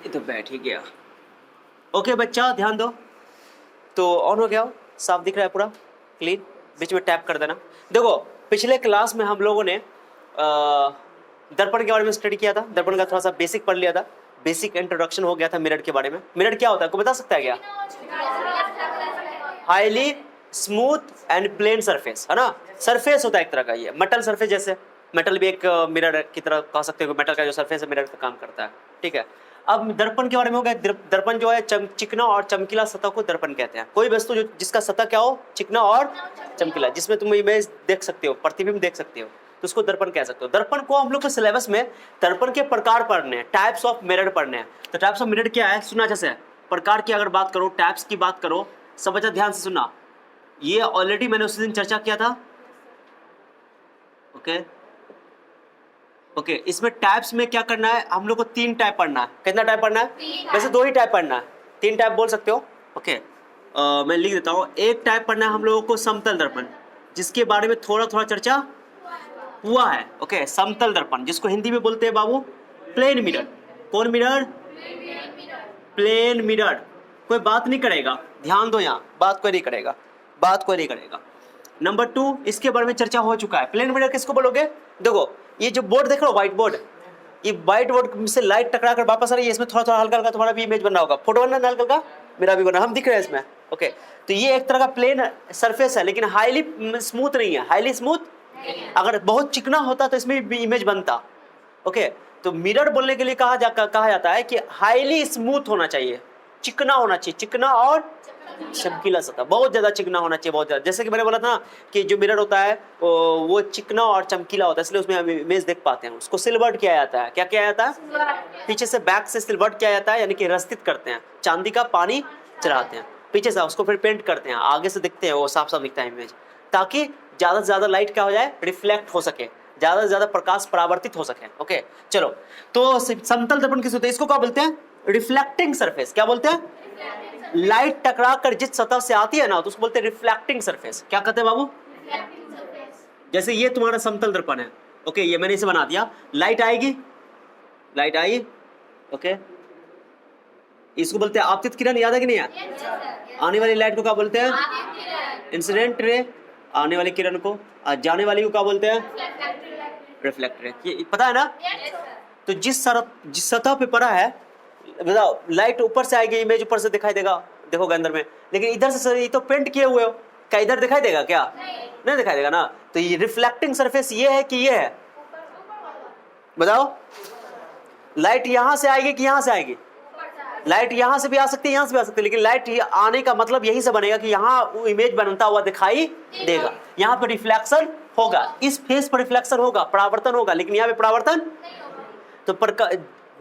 ये तो बैठ ही गया। ओके बच्चा ध्यान दो। तो ऑन हो गया हो, साफ दिख रहा है पूरा क्लीन। बीच में टैप कर देना। देखो पिछले क्लास में हम लोगों ने दर्पण के बारे में स्टडी किया था। दर्पण का थोड़ा सा बेसिक पढ़ लिया था। बेसिक इंट्रोडक्शन हो गया था मिरर के बारे में। मिरर क्या होता है, को बता सकता है क्या? Highly smooth and plane surface, है ना। सरफेस होता है एक तरह का, ये मेटल सरफेस जैसे। मेटल भी एक मिरर की तरह कह सकते हो। मेटल का जो सरफेस है मिरर का काम करता है, ठीक है। अब दर्पण के बारे में हो गया। दर्पण जो है चिकना और चमकीला सतह को दर्पण कहते हैं। कोई वस्तु जो जिसका सतह क्या हो, चिकना और चमकीला, जिसमें तुम इमेज देख सकते हो, प्रतिबिंब देख सकते हो, तो उसको दर्पण कह सकते हो। दर्पण को हम लोग के सिलेबस में दर्पण के प्रकार पढ़ने हैं, टाइप्स ऑफ मिरर पढ़ने हैं। तो टाइप्स ऑफ मिरर क्या है सुना। जैसे प्रकार की अगर बात करो, टाइप्स की बात करो, सब बच्चा ध्यान से सुना। ये ऑलरेडी मैंने उस दिन चर्चा किया था। ओके ओके इसमें टाइप्स में क्या करना है, हम लोग को 3 टाइप पढ़ना है। कितना टाइप पढ़ना है? वैसे 2 ही टाइप पढ़ना है, 3 टाइप बोल सकते हो। ओके मैं लिख देता हूँ। एक टाइप पढ़ना है हम लोगों को समतल दर्पण, जिसके बारे में थोड़ा थोड़ा चर्चा हुआ है। ओके समतल दर्पण, जिसको हिंदी में बोलते हैं बाबू प्लेन मिरर। कौन मिरर? Plane mirror. कोई बात नहीं करेगा, ध्यान दो, यहाँ बात कोई नहीं करेगा, बात कोई नहीं करेगा। नंबर 2 इसके बारे में चर्चा हो चुका है। प्लेन मिरर किसको बोलोगे? देखो ये जो बोर्ड देख रहे हो, व्हाइट बोर्ड, ये व्हाइट बोर्ड से लाइट टकरा कर वापस आ रही है। इसमें थोड़ा थोड़ा हल्का हल्का तुम्हारा भी इमेज बन रहा होगा। फोटो बनना हल्का हल्का, मेरा भी बना, हम दिख रहे हैं इसमें। ओके तो ये एक तरह का प्लेन सरफेस है, लेकिन हाईली स्मूथ नहीं है। हाईली स्मूथ, अगर बहुत चिकना होता तो इसमें भी इमेज बनता। ओके तो मिरर बोलने के लिए कहा जाता है कि हाईली स्मूथ होना चाहिए, चिकना होना चाहिए, चिकना और चमकीला सतह, बहुत ज्यादा चिकना होना चाहिए, बहुत ज्यादा। जैसे कि मैंने बोला था कि जो मिरर होता है वो चिकना और चमकीला होता है, इसलिए उसमें हम इमेज देख पाते हैं। उसको सिल्वर्ड किया जाता है। क्या किया जाता है? पीछे से बैक से सिल्वर्ड किया जाता है, यानी कि रस्तित करते हैं, चांदी का पानी चढ़ाते हैं पीछे से, उसको फिर पेंट करते हैं, आगे से दिखते हैं वो साफ साफ दिखता है इमेज, ताकि ज्यादा से ज्यादा लाइट क्या हो जाए, रिफ्लेक्ट हो सके, ज्यादा से ज्यादा प्रकाश परावर्तित हो सके। ओके चलो, तो समतल दर्पण किस होते हैं? इसको क्या बोलते हैं? Reflecting surface. क्या बोलते हैं? लाइट टकरा कर जिस सतह से आती है ना, तो उसको बोलते हैं रिफ्लेक्टिंग सरफेस। क्या कहते हैं बाबू? जैसे ये तुम्हारा समतल दर्पण है। ओके ये मैंने इसे बना दिया, लाइट आएगी, लाइट आई। ओके इसको बोलते हैं आपतित किरण, याद है कि नहीं याद? आने वाली लाइट को क्या बोलते हैं? Incident ray. आने वाली किरण को, जाने वाली को क्या बोलते हैं? रिफ्लेक्ट रे। ये पता है ना? तो जिस सतह पे पड़ा है, बताओ लाइट ऊपर से आएगी, इमेज ऊपर से दिखाई देगा, देखोगे अंदर में, लेकिन इधर से ये तो पेंट किए हुए हो, क्या इधर दिखाई देगा? क्या नहीं दिखाई देगा ना। तो ये रिफ्लेक्टिंग सरफेस ये है कि ये है? बताओ लाइट यहां से आएगी कि यहां से आएगी? लाइट यहां से भी आ सकती है, यहां से भी आ सकती है, लेकिन लाइट आने का मतलब यही से बनेगा कि यहाँ इमेज बनता हुआ दिखाई देगा, यहाँ पे रिफ्लेक्शन होगा, इस फेस पर रिफ्लेक्शन होगा, परावर्तन होगा, लेकिन यहाँ पे परावर्तन। तो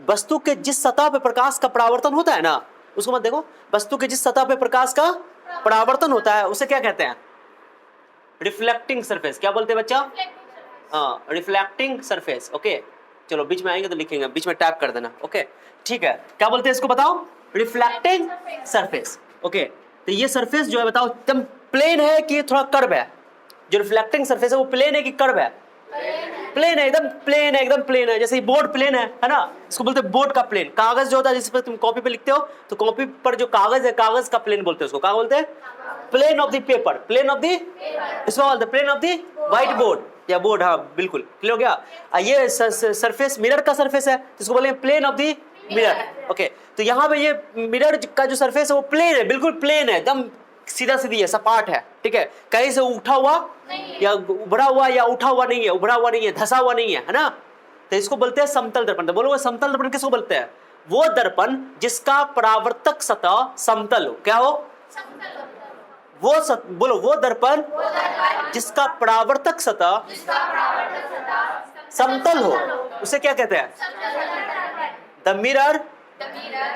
वस्तु के जिस सतह पे प्रकाश का परावर्तन होता है ना, उसको मत देखो, वस्तु के जिस सतह पे प्रकाश का परावर्तन होता है उसे क्या कहते हैं? Reflecting surface. क्या बोलते हैं बच्चा? हाँ रिफ्लेक्टिंग सरफेस। ओके चलो बीच में आएंगे तो लिखेंगे, बीच में टैप कर देना। ओके ठीक है, क्या बोलते हैं इसको बताओ? Reflecting surface. ओके तो ये सरफेस जो है बताओ एकदम प्लेन है कि थोड़ा कर्व है? जो रिफ्लेक्टिंग सरफेस है वो प्लेन है कि कर्व है? प्लेन है, एकदम प्लेन है, एकदम प्लेन है। जैसे बोर्ड प्लेन है ना, इसको बोलते हैं बोर्ड का प्लेन। कागज जो होता है जिस पर तुम कॉपी पे लिखते हो, तो कॉपी पर जो कागज है, कागज का प्लेन बोलते हैं उसको। क्या बोलते हैं? Plane of the paper, plane of the, इसको बोलते हैं plane of the white board या बोर्ड। हाँ बिल्कुल क्लियर हो गया। ये सरफेस मिरर का सरफेस है, इसको बोलेंगे plane of the mirror. Okay तो यहाँ पे ये मिरर का जो सरफेस है वो प्लेन है, बिल्कुल प्लेन है, एकदम सीधा सीधी है, सपाट है, ठीक है, कहीं से उठा हुआ या उभरा हुआ या उठा हुआ नहीं है, उभरा हुआ नहीं है, धसा हुआ नहीं है ना। तो इसको बोलते हैं समतल दर्पण। तो बोलोगे समतल दर्पण किसको बोलते हैं? वो दर्पण जिसका परावर्तक सतह समतल हो। क्या हो? बोलो वो दर्पण जिसका परावर्तक सतह समतल हो, उसे क्या कहते हैं? The mirror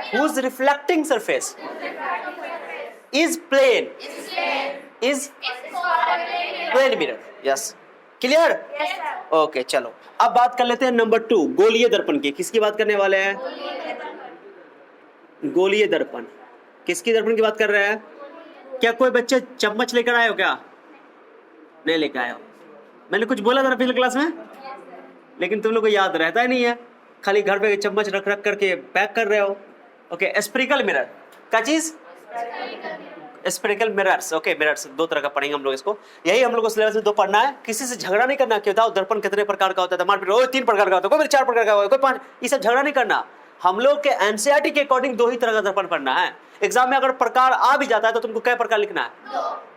whose reflecting surface is plane is plane mirror. Yes, clear? Okay चलो अब बात कर लेते हैं नंबर 2 गोलीय दर्पण की। किसकी बात करने वाले हैं? गोलीय दर्पण। किसकी दर्पण की बात कर रहे हैं? क्या कोई बच्चे चम्मच लेकर आए हो? क्या नहीं लेकर आए हो? मैंने कुछ बोला था ना पिछले क्लास में, लेकिन तुम लोग को याद रहता ही नहीं है, खाली घर पे चम्मच रख रख करके पैक कर रहे हो। ओके, स्फेरिकल मिरर क्या चीज? Spherical mirrors. ओके, मिरर्स दो तरह का पढ़ेंगे हम लोग इसको, यही हम लोग को सिलेबस में दो पढ़ना है। किसी से झगड़ा नहीं करना कि बताओ दर्पण कितने प्रकार का होता है, मारपीट ओ 3 प्रकार का होता है, कोई 4 प्रकार का होता है, कोई 5, ये सब झगड़ा नहीं करना। हम लोग के एनसीईआरटी के अकॉर्डिंग 2 ही तरह का दर्पण पढ़ना है। एग्जाम में अगर प्रकार आ भी जाता है तो तुमको क्या प्रकार लिखना है?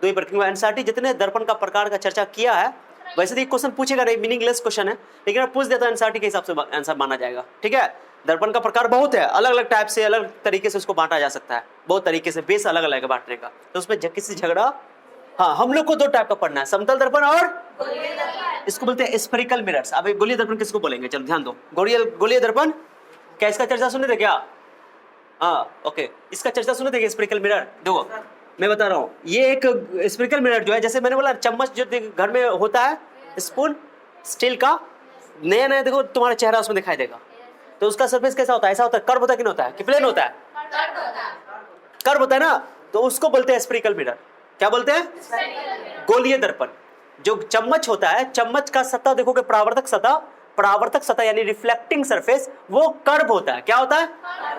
2 ही प्रकार। एनसीईआरटी जितने दर्पण का प्रकार का चर्चा किया है, वैसे तो क्वेश्चन पूछेगा नहीं, मीनिंगलेस क्वेश्चन है, लेकिन पूछ देता है एनसीईआरटी के हिसाब से आंसर माना जाएगा। ठीक है, दर्पण का प्रकार बहुत है, अलग अलग टाइप से अलग तरीके से उसको बांटा जा सकता है, बहुत तरीके से, बेस अलग अलग है बांटने का, तो उसमें किसी झगड़ा। हाँ, हम लोग को 2 टाइप का पढ़ना है, समतल दर्पण और इसको बोलते हैं स्फेरिकल मिरर्स। अब गोलीय दर्पण किसको बोलेंगे? चलो ध्यान दो, गोलीय दर्पण क्या, इसका चर्चा सुने थे क्या? हाँ, ओके, इसका चर्चा सुने थे स्फेरिकल मिरर। देखो मैं बता रहा हूँ, ये एक स्फेरिकल मिरर जो है, जैसे मैंने बोला चम्मच जो घर में होता है, स्पून स्टील का, नया नया देखो तुम्हारा चेहरा उसमें दिखाई देगा, तो उसका सरफेस कैसा होता है? ऐसा होता है, कर्व होता है कि नहीं होता है, कि प्लेन होता है? कर्व होता है ना, तो उसको बोलते हैं स्फेरिकल मिरर। क्या बोलते हैं? गोलीय दर्पण। जो चम्मच होता है, चम्मच का सतह देखोगे, परावर्तक सतह यानी रिफ्लेक्टिंग सरफेस, वो कर्व होता है। क्या होता है?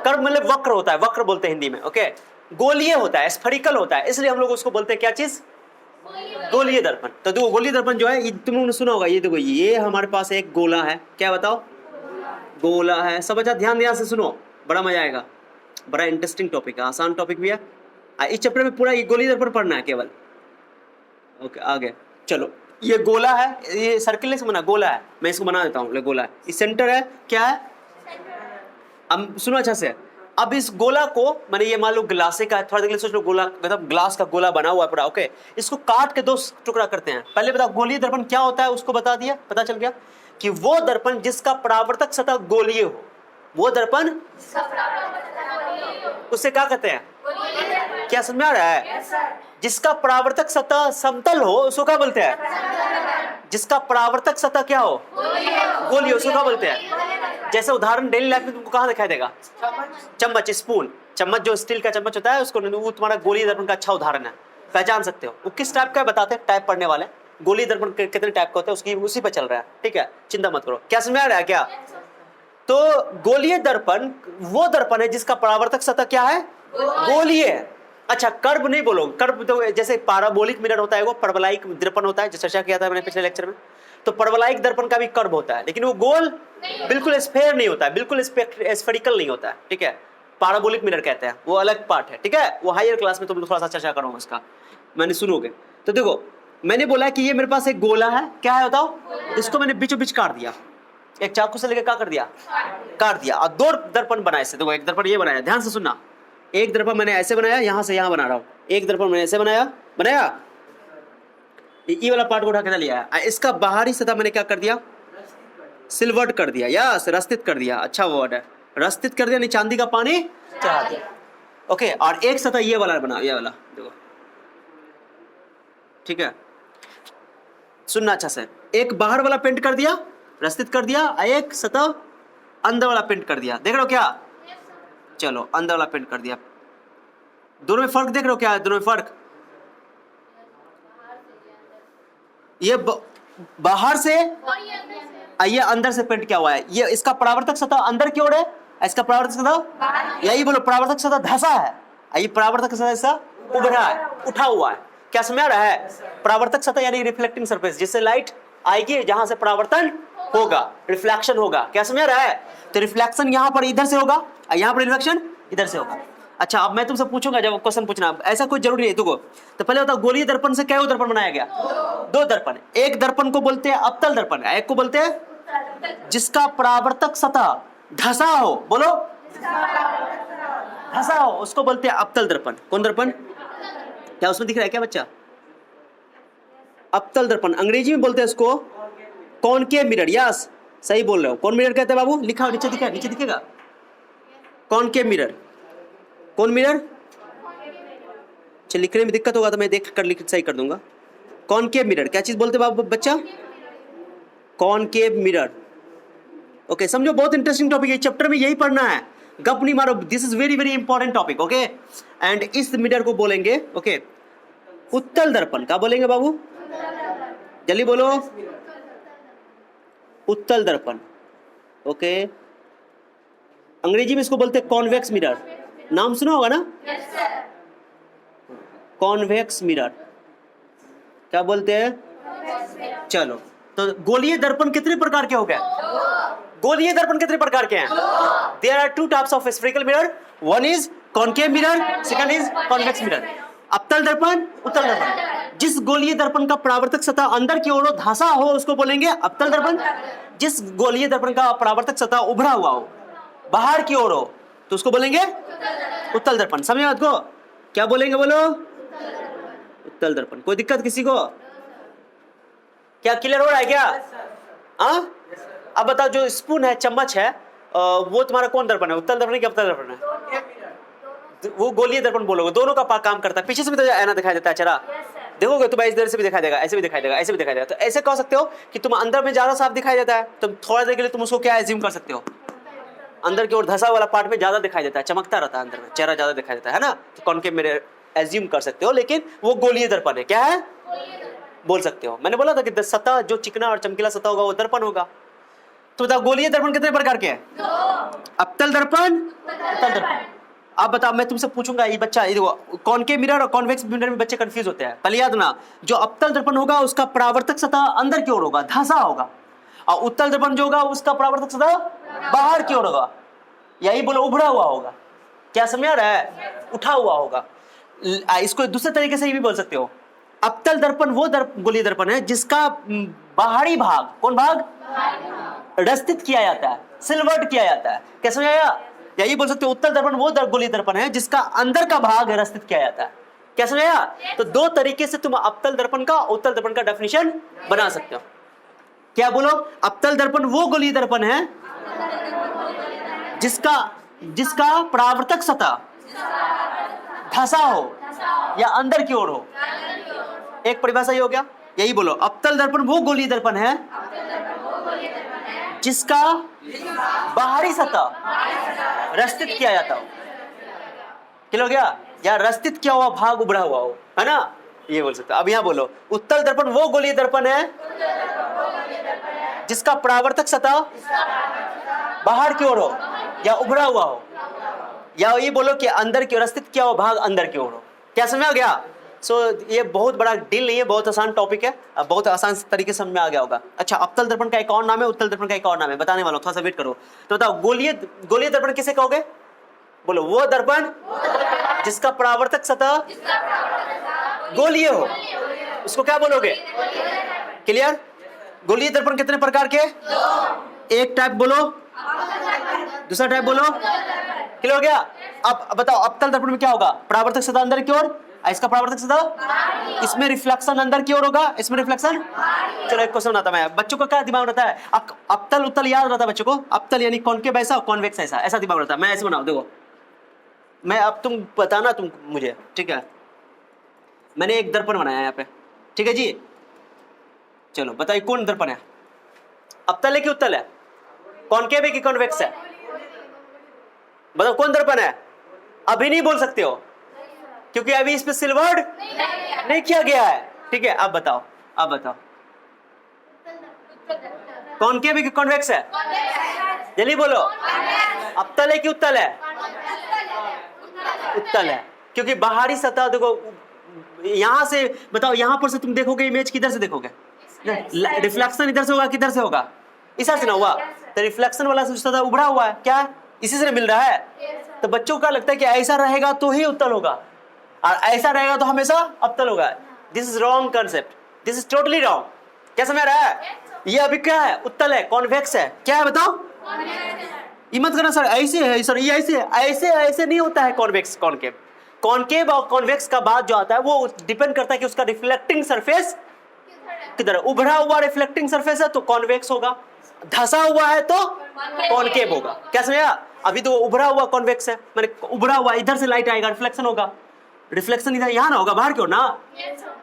कर्व मतलब वक्र होता है, वक्र बोलते हैं हिंदी में। ओके, गोलीय होता है, स्फेरिकल होता है, इसलिए हम लोग उसको बोलते हैं क्या चीज? गोलीय दर्पण। तो देखो गोलीय दर्पण जो है, तुम लोगों ने सुना होगा, ये देखो ये हमारे पास एक गोला है, क्या बताओ? गोला है। सब अच्छा ध्यान से सुनो, बड़ा मजा आएगा, बड़ा इंटरेस्टिंग टॉपिक है, आसान टॉपिक भी है। इस चैप्टर में पूरा ये गोलीय दर्पण पढ़ना है केवल। ओके, आगे चलो, ये गोला है, ये सर्किल नहीं बना, गोला है, मैं इसको बना देता हूँ, गोला है, इस सेंटर है, क्या है? अब सुनो अच्छा से, अब इस गोला को मैंने, ये मान लो ग्लासे का है, थोड़ा देर सोच लो, गोला मतलब ग्लास का गोला बना हुआ है पूरा। ओके, इसको काट के 2 टुकड़ा करते हैं। पहले बताओ गोलीय दर्पण क्या होता है, उसको बता दिया, पता चल गया कि वो दर्पण जिसका परावर्तक सतह गोलीय हो, वो दर्पण उससे क्या कहते हैं? क्या समझ में आ रहा है? जिसका परावर्तक सतह समतल हो उसको क्या बोलते हैं? जिसका परावर्तक सतह क्या हो? गोलीय, उसको क्या बोलते हैं? जैसे उदाहरण डेली लाइफ में तुमको कहाँ दिखाई देगा? चम्मच, स्पून, चम्मच जो स्टील का चम्मच होता है, उसको वो तुम्हारा गोलीय दर्पण का अच्छा उदाहरण है, पहचान सकते हो। वो किस टाइप का बताते हैं, टाइप पढ़ने वाले, गोलीय दर्पण कितने टाइप का होता है उसकी, उसी पे चल रहा है। ठीक है, चिंता मत करो। क्या समझ में आ रहा है क्या? तो गोलीय दर्पण वो दर्पण है जिसका परावर्तक सतह क्या है? गोलीय। अच्छा, कर्व नहीं बोलो, कर्व तो जैसे पैराबोलिक मिरर होता है, वो परवलयिक दर्पण होता है, जो चर्चा किया था मैंने पिछले लेक्चर में। तो परवलयिक दर्पण का भी कर्व होता है, लेकिन वो गोल बिल्कुल स्फेयर नहीं होता है, बिल्कुल स्फेरिकल नहीं होता है। ठीक है, पैराबोलिक मिरर कहते हैं, वो अलग पार्ट है। ठीक है, वो हायर क्लास में तुम थोड़ा सा चर्चा करूंगा उसका, मैंने सुनोगे तो। देखो मैंने बोला कि ये मेरे पास एक गोला है, क्या है बताओ? इसको मैंने बीचों बीच काट दिया, एक चाकू से लेकर क्या कर दिया? काट दिया, और 2 दर्पण बनाए से। देखो एक दर्पण ये बनाया, ध्यान से सुनना, एक दर्पण मैंने ऐसे बनाया, यहां से यहां बना रहा हूं, एक दर्पण मैंने ऐसे बनाया, ये वाला पार्ट को उठा के लिया है, इसका बाहरी सतह मैंने क्या कर दिया? सिल्वर्ड कर दिया, यस, रस्तित कर दिया, अच्छा वर्ड है, रस्तित कर दिया, नहीं चांदी का पानी चढ़ा दिया। ओके, और एक सतह ये वाला बना, ये वाला देखो, ठीक है, सुनना अच्छा से, एक बाहर वाला पेंट कर दिया, रस्तित कर दिया, एक सतह अंदर वाला पेंट कर दिया। देख रहे हो क्या? चलो, अंदर वाला पेंट कर दिया। दोनों में फर्क देख रहे हो क्या है? दोनों में फर्क, ये बाहर से, ये अंदर से पेंट किया हुआ है। ये इसका परावर्तक सतह अंदर की ओर है, इसका परावर्तक सतह, यही बोलो, परावर्तक सतह धंसा है, ये परावर्तक सतह ऐसा उभरा है, उठा हुआ है। क्या समझ आ रहा है? परावर्तक सतह यानी रिफ्लेक्टिंग सरफेस, जिससे लाइट आएगी, जहां से परावर्तन होगा, रिफ्लेक्शन होगा। क्या समझ आ रहा है? तो रिफ्लेक्शन यहां पर इधर से होगा, यहां पर रिफ्लेक्शन इधर से होगा। अच्छा, अब मैं तुमसे पूछूंगा, जब क्वेश्चन पूछना, ऐसा कोई जरूरी नहीं देखो। तो पहले बताओ, गोलीय दर्पण से क्या दर्पण बनाया गया? 2 दर्पण। एक दर्पण को बोलते हैं अवतल दर्पण, एक को बोलते हैं जिसका परावर्तक सतह धंसा हो, बोलो धंसा हो, उसको बोलते हैं अवतल दर्पण। कौन दर्पण? क्या उसमें दिख रहा है क्या बच्चा? अवतल दर्पण, अंग्रेजी में बोलते हैं इसको कॉनकेव मिरर। यस, सही बोल रहे हो, कौन मिरर कहते हैं बाबू? लिखा नीचे दिखा, नीचे दिखेगा, कॉनकेव मिरर। कौन मिरर? चल, लिखने में दिक्कत होगा तो मैं देख कर लिख सही कर दूंगा। कॉनकेव मिरर क्या चीज बोलते बाबू बच्चा? Concave mirror. ओके, समझो, बहुत इंटरेस्टिंग टॉपिक है, चैप्टर में यही पढ़ना है, गप नहीं मारो, this is very very important topic. Okay, and इस मिरर को बोलेंगे, ओके, उत्तल दर्पण। क्या बोलेंगे बाबू? जल्दी बोलो, उत्तल दर्पण। ओके, अंग्रेजी में इसको बोलते हैं कॉन्वेक्स मिरर। नाम सुना होगा ना, कॉन्वेक्स मिरर, क्या बोलते हैं? चलो, तो गोलीय दर्पण कितने प्रकार के हो गए? गोलीय दर्पण कितने प्रकार के हैं? There are two types of spherical mirror, one is concave mirror, second is convex mirror. अवतल दर्पण, उत्तल दर्पण। जिस गोलीय दर्पण का परावर्तक सतह अंदर की ओर धंसा हो उसको बोलेंगे अवतल दर्पण। जिस गोलीय दर्पण का परावर्तक सतह उभरा हुआ हो, बाहर की ओर हो, तो उसको बोलेंगे उत्तल दर्पण। समझ बात को? क्या बोलेंगे बोलो? उत्तल दर्पण। कोई दिक्कत किसी को? क्या क्लियर हो रहा है क्या? अब बताओ, जो स्पून है, चम्मच है, वो तुम्हारा कौन दर्पण है? उत्तल दर्पण या अवतल दर्पण है? वो गोलीय दर्पण बोलोगे, दोनों का काम करता है। पीछे से भी तो ऐना दिखाई देता है, चेहरा देखोगे तो इस देर से भी दिखाई देगा, ऐसे भी दिखाई देगा, ऐसे भी दिखाई देगा। तो ऐसे कह सकते हो कि तुम अंदर में ज्यादा साफ दिखाई देता है, तुम थोड़ा देर के लिए तुम उसको क्या एज्यूम कर सकते हो? अंदर की ओर धंसा वाला पार्ट में ज्यादा दिखाई देता है, चमकता रहता है, अंदर में चेहरा ज्यादा दिखाई देता है ना, तो कॉन्केव मिरर एज्यूम कर सकते हो। लेकिन वो गोलीय दर्पण है। क्या है? बोल सकते हो। मैंने बोला था कि सतह जो चिकना और चमकीला सतह होगा वो दर्पण होगा। तो बताओ, गोलीय दर्पण कितने प्रकार के हैं? अवतल दर्पण, उत्तल दर्पण। अब बताओ, मैं तुमसे पूछूंगा, ये बच्चा, ये देखो, कॉन्केव मिरर और कॉन्वेक्स मिरर में बच्चे कंफ्यूज होते हैं। पहले याद ना, जो अवतल दर्पण होगा उसका परावर्तक सतह अंदर की ओर होगा, धंसा होगा, और उत्तल दर्पण जो होगा उसका परावर्तक सतह बाहर की ओर होगा, यही बोलो उभरा हुआ होगा। क्या समझ आ रहा है? उठा हुआ होगा। इसको दूसरे तरीके से ये भी बोल सकते हो, अवतल दर्पण वो गोलीय दर्पण है जिसका बाहरी भाग, कौन भाग? रस्तित किया जाता है, सिल्वर्ड किया जाता है। क्या समझ आया? यही बोल सकते हो, उत्तल दर्पण वो गोलीय दर्पण है जिसका अंदर का भाग रस्तित किया जाता है। क्या समझ आया? तो दो तरीके से तुम अवतल दर्पण का, उत्तल दर्पण का डेफिनेशन बना सकते हो। क्या बोलो? अवतल दर्पण वो गोलीय दर्पण है जिसका परावर्तक सतह धंसा हो या अंदर की ओर हो। एक परिभाषा ये हो गया। यही बोलो, अवतल दर्पण वो गोलीय दर्पण है जिसका बाहरी सतह रस्तित किया जाता हो। क्लियर हो गया? या रस्तित किया हुआ भाग उभरा हुआ हो, है ना, ये बोल सकते हो। अब यहां बोलो, उत्तल दर्पण वो गोलीय दर्पण है जिसका परावर्तक सतह बाहर की ओर हो या उभरा हुआ हो, या ये बोलो कि अंदर की ओर रस्तित किया हुआ भाग अंदर की ओर हो। क्या समझ आ गया? ये बहुत बड़ा डील नहीं है, बहुत आसान टॉपिक है, बहुत आसान तरीके से समझ में आ गया होगा। अच्छा, अवतल दर्पण का एक और नाम है, उत्तल दर्पण का एक और नाम है, बताने वाला हूं, थोड़ा सा वेट करो। तो बताओ, गोलीय दर्पण किसे कहोगे? बोलो, वो दर्पण जिसका परावर्तक सतह गोलीय हो, उसको क्या बोलोगे? क्लियर? गोलीय दर्पण कितने प्रकार के? एक टाइप बोलो, दूसरा टाइप बोलो। क्लियर हो गया? अब बताओ, अवतल दर्पण में क्या होगा? परावर्तक सतह अंदर की ओर, इसका परावर्तक सतह, इसमें रिफ्लेक्शन अंदर की ओर होगा, इसमें रिफ्लेक्शन। चलो एक क्वेश्चन आता है, बच्चों को क्या दिमाग रहता है? अवतल उत्तल याद रहता है बच्चों को? अवतल यानी कॉन्केव ऐसा, कॉन्वेक्स ऐसा दिमाग रहता है। मैं ऐसे बनाऊं, देखो, मैं अब तुम बताना तुम मुझे, ठीक है? मैंने एक दर्पण बनाया यहाँ पे, ठीक है जी? चलो बताइए, कौन दर्पण है? अवतल है कि उत्तल है? कॉन्केव है कि कॉन्वेक्स है? बताओ, कौन दर्पण है? अभी नहीं बोल सकते हो क्योंकि अभी इस पे सिल्वर्ड नहीं किया गया है, ठीक है? अब बताओ, कॉन्केव है कि कॉन्वेक्स है? जल्दी बोलो, अवतल है कि उत्तल है? उत्तल है, क्योंकि बाहरी सतह देखो, यहां से बताओ, यहां पर से तुम देखोगे इमेज, किधर से देखोगे? रिफ्लेक्शन इधर से होगा, किधर से होगा? इस से ना हुआ, तो रिफ्लेक्शन वाला सतह उभरा हुआ है, क्या इसी से मिल रहा है? तो बच्चों को लगता है कि ऐसा रहेगा तो ही उत्तल होगा, और ऐसा रहेगा तो हमेशा अवतल होगा। This is wrong concept, this is totally wrong. क्या समझ रहा है? ये अभी क्या है? उत्तल है, कॉन्वेक्स है। क्या है बताओ? ये मत करना सर, ऐसे है सर, ये ऐसे नहीं होता है। कॉन्वेक्स कॉन्केव और कॉन्वेक्स का बात जो आता है वो डिपेंड करता है कि उसका रिफ्लेक्टिंग सरफेस किधर है। उभरा हुआ रिफ्लेक्टिंग सरफेस है तो कॉन्वेक्स होगा, धंसा हुआ है तो कॉन्केव होगा। क्या समझा? अभी तो उभरा हुआ कॉन्वेक्स है, मैंने उभरा हुआ, इधर से लाइट आएगा, रिफ्लेक्शन होगा। रिफ्लेक्शन इधर यहाँ ना होगा, बाहर क्यों ना,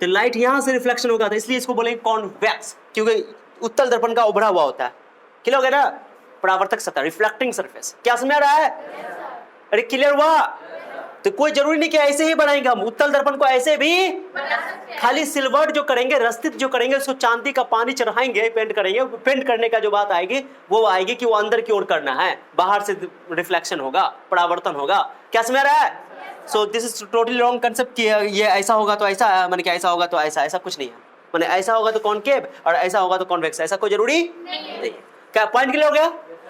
तो लाइट यहाँ से रिफ्लेक्शन होगा, तो इसलिए इसको बोलेंगे कॉन्वेक्स, क्योंकि उत्तल दर्पण का उभरा हुआ होता है। क्लियर हो गया ना? परावर्तक सतह, रिफ्लेक्टिंग सरफेस। क्या समझ आ रहा है? अरे क्लियर हुआ? तो कोई जरूरी नहीं कि ऐसे ही बनाएंगे हम उत्तल दर्पण को, ऐसे भी खाली सिल्वर्ड जो करेंगे, रस्तित जो करेंगे, उसको चांदी का पानी चढ़ाएंगे, पेंट करेंगे। पेंट करने का जो बात आएगी वो आएगी कि वो अंदर की ओर करना है, बाहर से रिफ्लेक्शन होगा, परावर्तन होगा। क्या समझ रहा है? So this is totally wrong concept कि ये ऐसा होगा तो ऐसा, माने कि ऐसा होगा तो ऐसा, ऐसा कुछ नहीं है। माने ऐसा होगा तो कॉनकेव और ऐसा होगा तो कॉन्वेक्स, ऐसा कोई जरूरी नहीं। क्या पॉइंट क्लियर हो गया?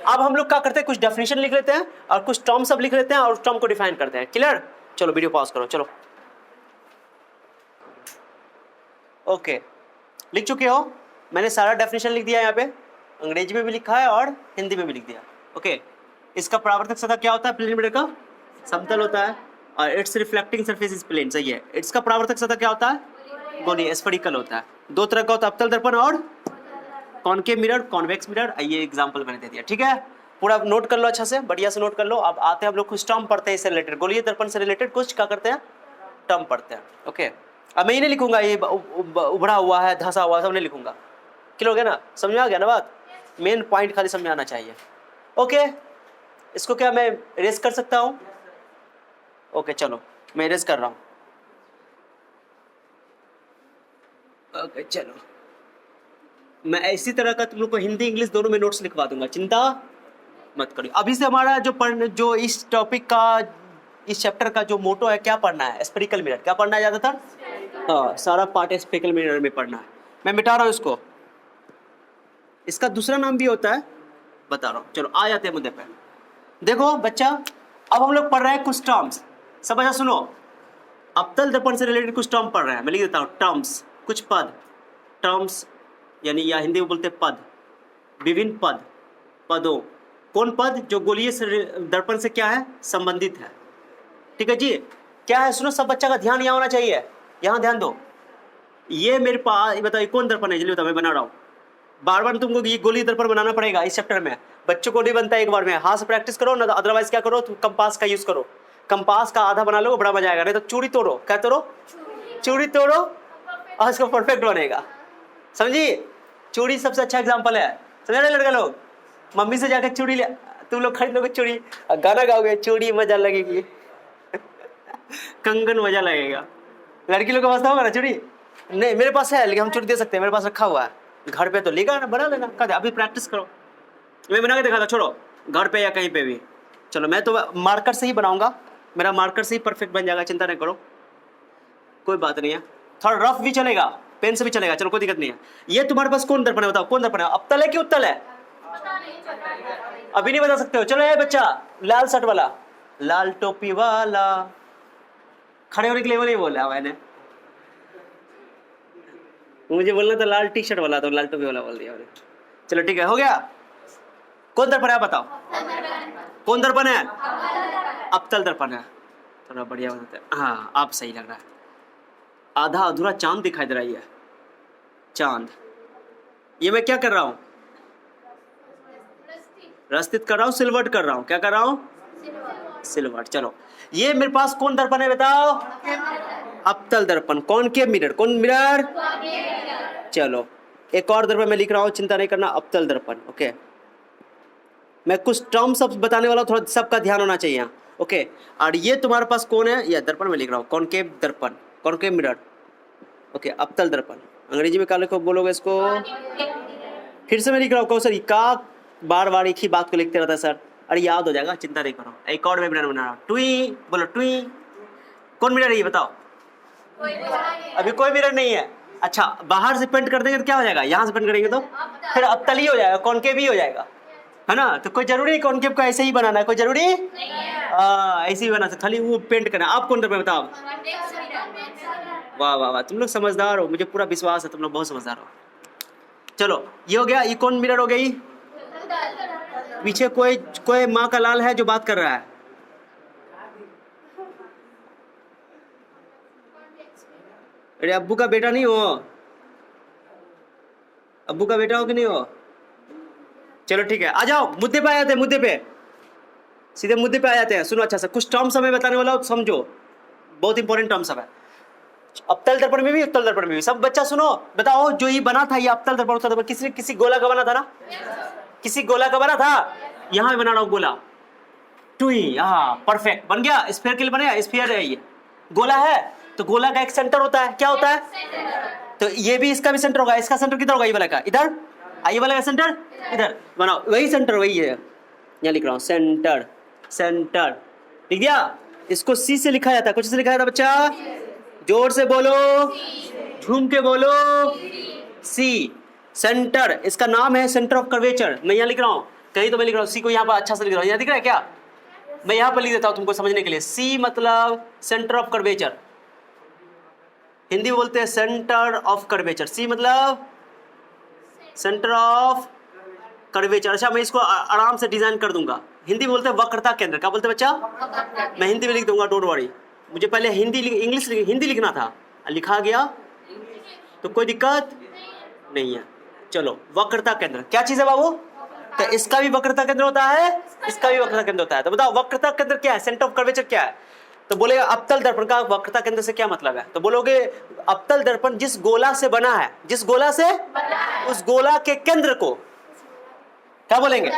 अब हम लोग क्या करते हैं, कुछ डेफिनेशन लिख लेते हैं और कुछ टर्म सब लिख लेते हैं और उस टर्म को डिफाइन करते हैं। क्लियर? चलो वीडियो पॉज करो। चलो ओके, लिख चुके हो? मैंने सारा डेफिनेशन लिख दिया यहाँ पे, अंग्रेजी में भी लिखा है और हिंदी में भी लिख दिया। ओके, इसका परावर्तक सतह क्या होता है? प्लेन मिरर का समतल होता है और it's reflecting surface is plane. सही है। इसका परावर्तक सतह क्या होता है? गोलीय, स्फेरिकल होता है। दो तरह का होता है, अवतल दर्पण और कॉनकेव मिरर, कॉन्वेक्स मिरर। ये एग्जांपल मैंने दे दिया। ठीक है, पूरा नोट कर लो अच्छे से, बढ़िया से नोट कर लो। अब आते हैं हम लोग कुछ टर्म पढ़ते हैं इससे रिलेटेड, गोलीय दर्पण से रिलेटेड कुछ क्या करते हैं, टर्म पढ़ते हैं। ओके, अब मैं ये नहीं लिखूंगा ये उभरा हुआ है, धंसा हुआ, सब नहीं लिखूंगा। क्लियर हो गया ना? समझ में आ गया ना बात? मेन पॉइंट खाली समझ में आना चाहिए। ओके, इसको क्या मैं इरेज कर सकता हूँ? ओके चलो मैं इरेज कर रहा हूँ। ओके चलो, मैं इसी तरह का तुम लोग को हिंदी इंग्लिश दोनों में नोट्स लिखवा दूंगा, चिंता मत करिए। अभी से हमारा जो इस टॉपिक का, इस चैप्टर का जो मोटो है, क्या पढ़ना है? Spherical mirror. क्या पढ़ना है ज़्यादातर? हाँ, सारा पार्ट स्फेरिकल मिरर में पढ़ना है। मैं मिटा रहा हूँ इसको। इसका दूसरा नाम भी होता है, बता रहा हूँ। चलो आ जाते हैं मुद्दे पे। देखो बच्चा, अब हम लोग पढ़ रहे हैं कुछ टर्म्स। सब अच्छा सुनो, अवतल दर्पण से रिलेटेड कुछ टर्म पढ़ रहे हैं। मैं लिख देता हूँ टर्म्स, कुछ पद। टर्म्स यानी या हिंदी में बोलते पद, विभिन्न पद, पदों। कौन पद? जो गोलीय दर्पण से क्या है, संबंधित है। ठीक है जी, क्या है? सुनो, सब बच्चा का ध्यान यहाँ होना चाहिए, यहाँ ध्यान दो। ये मेरे पास बताओ कौन दर्पण है? जल्दी बताओ, मैं बना रहा हूँ। बार बार तुमको ये गोलीय दर्पण बनाना पड़ेगा इस चैप्टर में। बच्चों को नहीं बनता एक बार में, हाथ से प्रैक्टिस करो ना, अदरवाइज क्या करो, तुम कंपास का यूज करो। कंपास का आधा बना लो, बड़ा मजा आएगा। नहीं तो चूड़ी तोड़ो। क्या तोड़ो? चूड़ी तोड़ो और उसको परफेक्ट बनेगा। समझी? चूड़ी सबसे अच्छा एग्जाम्पल है। समझ रहे लड़का लोग? मम्मी से जाकर चूड़ी ले, तुम लोग खरीद लोगे चूड़ी, गाना गाओगे, चूड़ी मजा लगेगी, कंगन मजा लगेगा। लड़की लोग का वास्ता होगा ना चूड़ी? नहीं, मेरे पास है, लेकिन हम चूड़ी दे सकते हैं, मेरे पास रखा हुआ है। घर पे तो लेगा ना, बना लेना। कहते अभी प्रैक्टिस करो, मैं बना के दिखा था। छोड़ो, घर पे या कहीं पे भी। चलो मैं तो मार्कर से ही बनाऊंगा, मेरा मार्कर से ही परफेक्ट बन जाएगा, चिंता नहीं करो, कोई बात नहीं है। थोड़ा रफ भी चलेगा, पेन से भी चलेगा, चलो कोई दिक्कत नहीं है। ये तुम्हारे पास कौन दर्पण है? बताओ कौन दर्पण है? अवतल है कि उत्तल है? अभी नहीं बता सकते हो? चलो ये बच्चा लाल शर्ट वाला, लाल टोपी वाला, खड़े होने के लिए वो नहीं बोला मैंने, मुझे बोलना था लाल टी शर्ट वाला, तो लाल टोपी वाला बोल दिया मैंने। चलो ठीक है, हो गया। कौन दर्पण है बताओ? कौन दर्पण है? अवतल दर्पण है। थोड़ा बढ़िया बताते हैं। हाँ, आप सही लग रहा है। आधा अधूरा चांद दिखाई दे रही है, चांद। ये मैं क्या कर रहा हूँ? रस्तित कर रहा हूँ, सिल्वर्ड कर रहा हूँ। क्या कर रहा हूँ? सिल्वर्ड। चलो, ये मेरे पास कौन दर्पण है बताओ? अवतल दर्पण। Concave mirror. कौन मिरर? चलो एक और दर्पण मैं लिख रहा हूँ, चिंता नहीं करना, अवतल दर्पण। ओके, मैं कुछ टर्म सब बताने वाला हूँ, थोड़ा सबका ध्यान होना चाहिए यहाँ। ओके, और ये तुम्हारे पास कौन है? ये दर्पण मैं लिख रहा हूँ, कॉनकेव दर्पण, कॉनकेव मिरर। ओके, अवतल दर्पण। अंग्रेजी में क्या लिखो बोलोगे इसको? फिर से मैं लिख रहा हूँ कौशल का, बार बार एक ही बात को लिखते रहता है सर। अरे याद हो जाएगा, चिंता नहीं करो। एक और मैं मिरर बना रहा हूँ, ट्वी। बोलो ट्वी। कौन मिरर है ये बताओ? अभी कोई मिरर नहीं है। अच्छा, बाहर से पेंट कर देंगे तो क्या हो जाएगा? यहाँ से पेंट करेंगे तो फिर अवतल ही हो जाएगा, कॉनकेव ही हो जाएगा, है ना? तो कोई जरूरी है कॉनकेव को ऐसे ही बनाना है? कोई जरूरी ऐसे ही बना सकते, खाली वो पेंट करना। आप कौन दर्पण बताओ? वाह वाह वाह, तुम लोग समझदार हो, मुझे पूरा विश्वास है तुम लोग बहुत समझदार हो। चलो ये हो गया। ये कौन मिरर हो गई? पीछे कोई माँ का लाल है जो बात कर रहा है? अरे अब्बू का बेटा नहीं हो? अब्बू का बेटा हो कि नहीं हो? चलो ठीक है, आ जाओ मुद्दे पे आ जाते हैं। मुद्दे पे, सीधे मुद्दे पे आ जाते हैं। सुनो अच्छा सा, कुछ टर्म्स हमें बताने वाला हो, समझो, बहुत इंपॉर्टेंट टर्म्स है। अवतल दर्पण में भी, उत्तल दर्पण में भी। सब बच्चा सुनो, बताओ जो ये बना था, ये अवतल दर्पण, उत्तल दर्पण, किसी गोला का बना था ना? किसी गोला का बना था? यहाँ बना रहा हूँ गोला, टुई। हाँ परफेक्ट, बन गया। स्फीयर के लिए बनेगा, स्फीयर है ये, गोला है तो गोला का एक सेंटर होता है, क्या होता है? तो ये भी इसका भी सेंटर होगा, इसका सेंटर किधर होगा? ये वाला का इधर, ये वाला का सेंटर इधर, बनाओ वही सेंटर, वही है, यहाँ लिख रहा हूँ सेंटर, सेंटर लिख दिया। इसको सी से लिखा जाता है, कुछ से लिखा जाता है बच्चा, जोर से बोलो, झूम के बोलो, सी सेंटर, इसका नाम है सेंटर ऑफ कर्वेचर। मैं यहाँ लिख रहा हूँ, कहीं तो मैं लिख रहा हूँ सी को यहाँ पर अच्छा से लिख रहा हूँ, यहाँ दिख रहा है क्या? मैं यहाँ पर लिख देता हूँ तुमको समझने के लिए, सी मतलब सेंटर ऑफ कर्वेचर, हिंदी में बोलते हैं सेंटर ऑफ कर्वेचर, सी मतलब सेंटर ऑफ कर्वेचर। अच्छा मैं इसको आराम से डिजाइन कर दूंगा, हिंदी में बोलते हैं वक्रता केंद्र, क्या बोलते हैं बच्चा? मैं हिंदी में लिख दूंगा, डोंट वरी, मुझे पहले हिंदी लिखना था, लिखा गया तो कोई दिक्कत नहीं है। चलो वक्रता केंद्र क्या चीज है बाबू? तो इसका भी वक्रता केंद्र होता है, इसका भी वक्रता केंद्र होता है। तो बताओ वक्रता केंद्र क्या है, सेंटर ऑफ कर्वेचर क्या है? तो बोलेगा अवतल दर्पण का वक्रता केंद्र से क्या मतलब है? तो बोलोगे अवतल दर्पण जिस गोला से बना है, जिस गोला से, उस गोला के केंद्र को क्या बोलेंगे?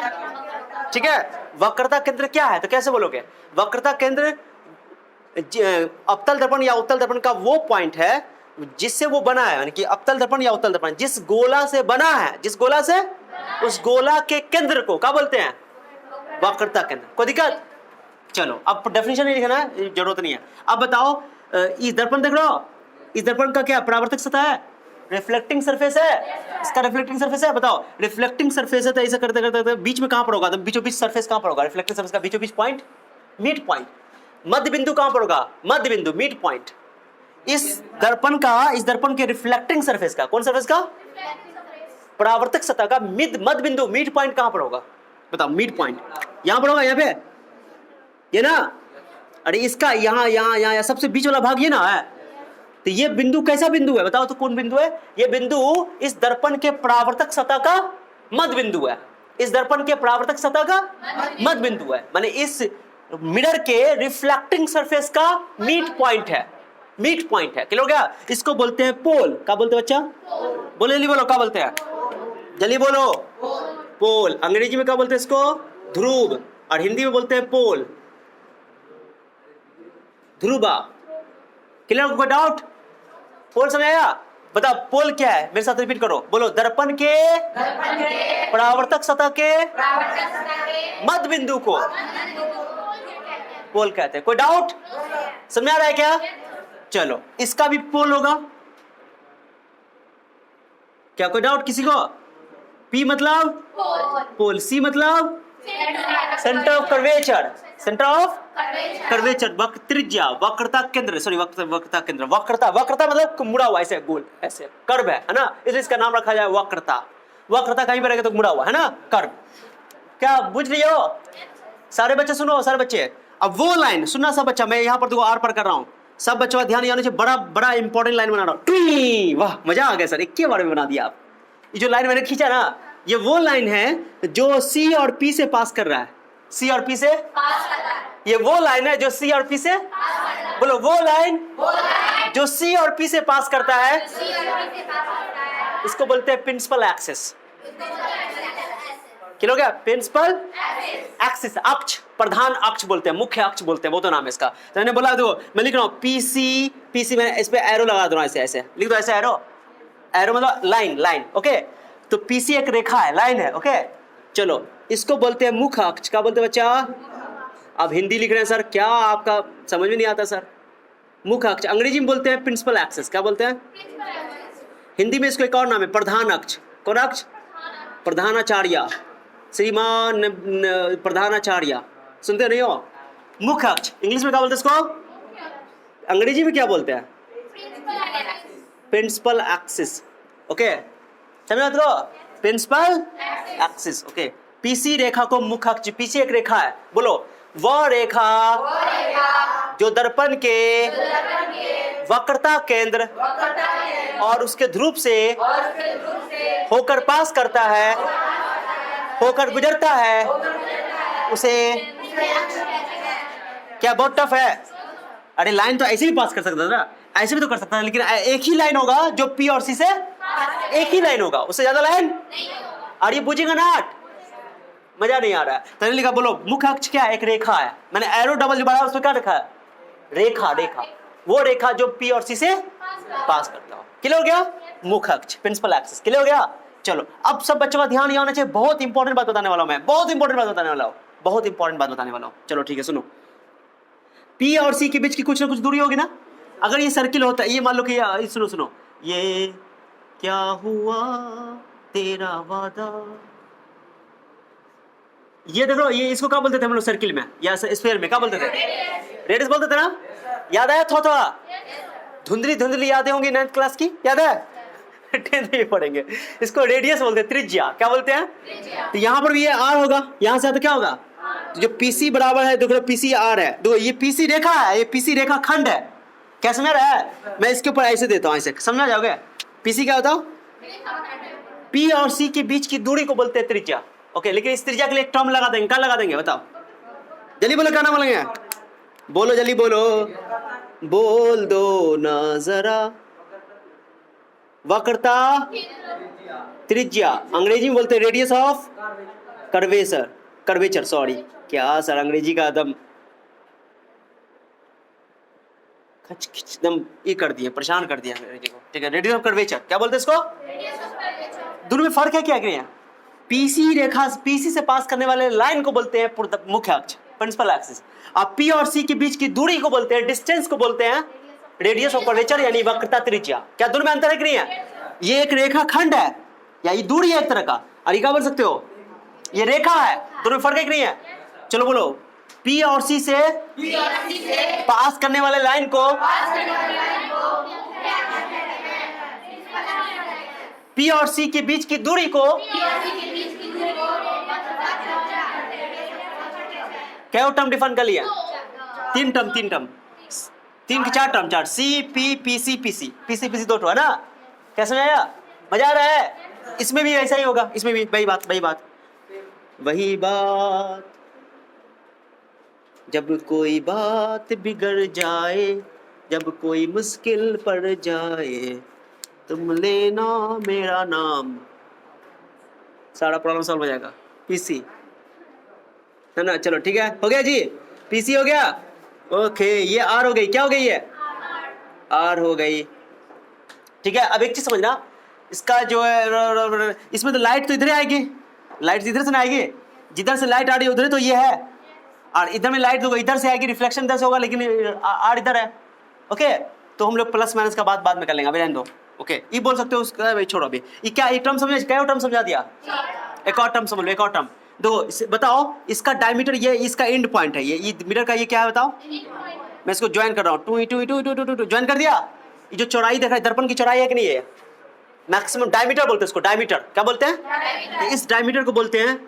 ठीक है, वक्रता केंद्र क्या है? तो कैसे बोलोगे? वक्रता केंद्र अवतल दर्पण या उत्तल दर्पण का वो पॉइंट है जिससे वो बना है, यानी कि अवतल दर्पण या उत्तल दर्पण जिस गोला से बना है, जिस गोला से, उस गोला के केंद्र को क्या बोलते हैं? वक्रता केंद्र। कोई दिक्कत? चलो अब डेफिनेशन नहीं लिखना है, जरूरत नहीं है। अब बताओ इस दर्पण देख रहे हो, इस दर्पण का क्या परावर्तक सतह है? रिफ्लेक्टिंग सरफेस है, इसका रिफ्लेक्टिंग सरफेस है। बताओ रिफ्लेक्टिंग सरफेस है तो ऐसा करते करते बीच में कहां पर होगा? तो बीचों बीच सरफेस कहां पर होगा? रिफ्लेक्टिंग सरफेस का बीचों बीच पॉइंट, मिड पॉइंट, मध्य बिंदु कहां पर होगा? मध्य बिंदु, मिड पॉइंट। इस दर्पण का, इस दर्पण के रिफ्लेक्टिंग सरफेस का, कौन सरफेस का? परावर्तक सतह का मध्य बिंदु, मिड पॉइंट कहां पर होगा? बताओ मिड पॉइंट यहां पर होगा, यहां पे, ये ना, अरे इसका यहाँ सबसे बीच वाला भाग ये ना है। तो ये बिंदु कैसा बिंदु है बताओ? तो कौन बिंदु है? ये बिंदु इस दर्पण के परावर्तक सतह का मध्य बिंदु है, इस दर्पण के परावर्तक सतह का मध्य बिंदु है, माने इस मिरर के रिफ्लेक्टिंग सरफेस का मिड पॉइंट है, मिड पॉइंट है। क्लियर हो गया? इसको बोलते हैं पोल। क्या बोलते हैं बच्चा? बोलो जल्दी बोलो, क्या बोलते हैं? जल्दी बोलो, पोल। अंग्रेजी में क्या बोलते हैं इसको? ध्रुव, और हिंदी में बोलते हैं पोल, ध्रुवा। क्लियर? कोई डाउट? पोल समझ आया? बताओ पोल क्या है, मेरे साथ रिपीट करो, बोलो दर्पण के परावर्तक सतह के मध्य बिंदु को पोल कहते हैं। कोई डाउट? समझ आ रहा है क्या? चलो इसका भी पोल होगा क्या? कोई डाउट किसी को? पी मतलब पोल, सी मतलब centre of curvature, centre of curvature, त्रिज्या, वक्रता केंद्र, सॉरी वक्रता केंद्र, वक्रता मतलब मुड़ा हुआ, ऐसे गोल, ऐसे कर्व है ना, इसलिए इसका नाम रखा जाए वक्रता। वक्रता कहीं पर रहेगा तो मुड़ा हुआ है ना, कर्व। क्या बुझ रही हो सारे बच्चे? सुनो सारे बच्चे, अब वो लाइन सुनना सब बच्चा, मैं यहाँ पर देखो आर पर कर रहा हूँ, सब बच्चों का ध्यान यहाँ से बड़ा बड़ा इंपॉर्टेंट लाइन बना रहा हूँ। वाह मजा आ गया सर, एक के बारे में बना दिया आप। ये जो लाइन मैंने खींचा ना, ये वो लाइन है जो सी और पी से पास कर रहा है, सी और पी से पास कर रहा है। ये वो लाइन है जो सी और पी से बोलो, वो लाइन जो सी और पी से पास करता है, इसको बोलते हैं प्रिंसिपल एक्सिस। क्या हो गया? प्रिंसिपल एक्सिस, अक्ष, प्रधान अक्ष बोलते हैं, मुख्य अक्ष बोलते हैं, वो तो नाम है इसका। तो मैंने बोला देखो, मैं लिख रहा हूँ पीसी, पीसी मैंने इस पे एरो लगा दे रहा हूँ, ऐसे ऐसे लिख दो, ऐसे एरो, एरो मतलब लाइन, लाइन, ओके। तो पीसी एक रेखा है, लाइन है, ओके। चलो इसको बोलते हैं मुख्य अक्ष। क्या बोलते हैं बच्चा? अब हिंदी लिख रहे हैं सर, क्या आपका समझ में नहीं आता सर? मुख्य अक्ष अंग्रेजी में बोलते हैं प्रिंसिपल एक्सिस। क्या बोलते हैं? हिंदी में इसको एक और नाम है प्रधान अक्ष। कौन अक्ष? प्रधानाचार्य, श्रीमान प्रधानाचार्य, सुनते नहीं हो? मुख्य अक्ष इंग्लिश में क्या बोलते हैं इसको? अंग्रेजी में क्या बोलते हैं? Principal axis, okay. समझ लो, प्रिंसिपल एक्सिस, ओके। पीसी रेखा को मुख्य अक्ष, पीसी एक रेखा है, बोलो वह रेखा जो दर्पण के वक्रता केंद्र और उसके ध्रुव से होकर पास करता है, होकर गुजरता है, उसे क्या बहुत टफ है? अरे लाइन तो ऐसे भी पास कर सकता था ना, ऐसे भी तो कर सकता था, लेकिन एक ही लाइन होगा जो पी और सी से, एक ही लाइन होगा, उससे ज्यादा लाइन और ये बुझेगा ना, मजा नहीं आ रहा है। तो लिखा, बोलो मुख्य अक्ष क्या है? एक रेखा है। मैंने एरो डबल जो बढ़ाया उसमें क्या लिखा है? रेखा, रेखा। वो रेखा जो पी और सी से पास करता हो। क्लियर हो गया? मुख्य अक्ष, प्रिंसिपल एक्सिस। क्लियर हो गया? चलो अब सब बच्चों का ध्यान यहाँ होना चाहिए, बहुत इंपॉर्टेंट बात बताने वाला हूं मैं, बहुत इंपॉर्टेंट बात बताने वाला हूं, बहुत इंपॉर्टेंट बात बताने वाला हूं। चलो ठीक है, सुनो। पी और सी के बीच की कुछ ना कुछ दूरी होगी ना। अगर ये सर्किल होता है, ये मान लो कि सुनो सुनो, ये क्या हुआ तेरा वादा, ये देखो, ये इसको क्या बोलते थे हम लोग सर्किल में या स्फीयर में, क्या बोलते थे? रेडियस बोलते थे ना। याद आया थोड़ा थोड़ा? धुंधली धुंधली यादें होंगी 9th क्लास की, याद है? 10th में पढ़ेंगे इसको। रेडियस बोलते हैं, त्रिज्या। क्या बोलते हैं? तो यहाँ पर भी ये आर होगा, यहाँ से तो क्या होगा? तो जो पीसी बराबर है, देखो पीसी आर है, देखो ये पीसी रेखा है, ये पीसी रेखा खंड है। क्या समझ रहा है? मैं इसके ऊपर ऐसे देता हूँ, ऐसे समझा जाओगे? पीसी क्या होता है? पी और सी के बीच की दूरी को बोलते हैं त्रिज्या। ओके, लेकिन इस त्रिज्या के लिए एक टर्म लगा देंगे। क्या लगा देंगे बताओ? जल्दी बोलो, क्या नाम बोलेंगे? बोलो जल्दी बोलो, बोल दो ना जरा। वक्रता त्रिज्या, अंग्रेजी में बोलते हैं radius of curvature, curvature sorry. क्या सर अंग्रेजी का एकदम खच खिच एकदम ये कर दिया, परेशान कर दिया अंग्रेजी को। ठीक है, रेडियस ऑफ कर्वेचर क्या बोलते हैं इसको? दोनों में फर्क है क्या? करिए, पीसी रेखा, पीसी से पास करने वाले लाइन को बोलते हैं मुख्य अक्ष, प्रिंसिपल एक्सिस। अब पी और सी के बीच की दूरी को बोलते हैं, डिस्टेंस को बोलते हैं रेडियस ऑफ कर्वेचर, यानी वक्रता त्रिज्या। क्या दोनों में अंतर है कि नहीं है? ये एक रेखा खंड है या ये दूरी है एक तरह का, और ये क्या बोल सकते हो? ये रेखा है। दोनों में फर्क है कि नहीं है? चलो बोलो, पी और सी से पास करने वाले लाइन को पी और सी के बीच की दूरी को क्या टर्म डिफाइन कर लिया? तीन टर्म, तीन की चार टर्म, चार। C P P C P C, P C P C दो टर्म है ना। कैसे आया? मजा आ रहा है? इसमें भी ऐसा ही होगा, इसमें भी वही बात वही बात। जब कोई बात बिगड़ जाए, जब कोई मुश्किल पड़ जाए, तुम लेना मेरा नाम, सारा प्रॉब्लम सॉल्व हो जाएगा। पीसी है ना। चलो ठीक है, हो गया जी, पीसी हो गया। ओके, ये आर हो गई। क्या हो गई? ये आर हो गई। ठीक है, अब एक चीज समझना, इसका जो है इसमें तो लाइट तो इधर आएगी, लाइट इधर से ना आएगी, जिधर से लाइट आ रही है उधर तो ये है, और इधर में लाइट इधर से आएगी, रिफ्लेक्शन इधर से होगा, लेकिन आर इधर है। ओके, तो हम लोग प्लस माइनस का बाद में कर लेंगे, अभी रहने दो। ओके, ये बोल सकते हो उसका, छोड़ो अभी। ये क्या एक टर्म समझ, क्या टर्म समझा दिया? एक और टर्म समझ लो, एक और टर्म दो। बताओ, इसका डायमीटर, ये इसका एंड पॉइंट है, ये मीटर का ये क्या है बताओ? मैं इसको ज्वाइन कर रहा हूँ, टू ज्वाइन कर दिया। ये जो चौड़ाई देख रहा है, दर्पण की चौड़ाई है कि नहीं है? मैक्सिमम डायमीटर बोलते हैं इसको, डायमीटर। क्या बोलते हैं? इस डायमीटर को बोलते हैं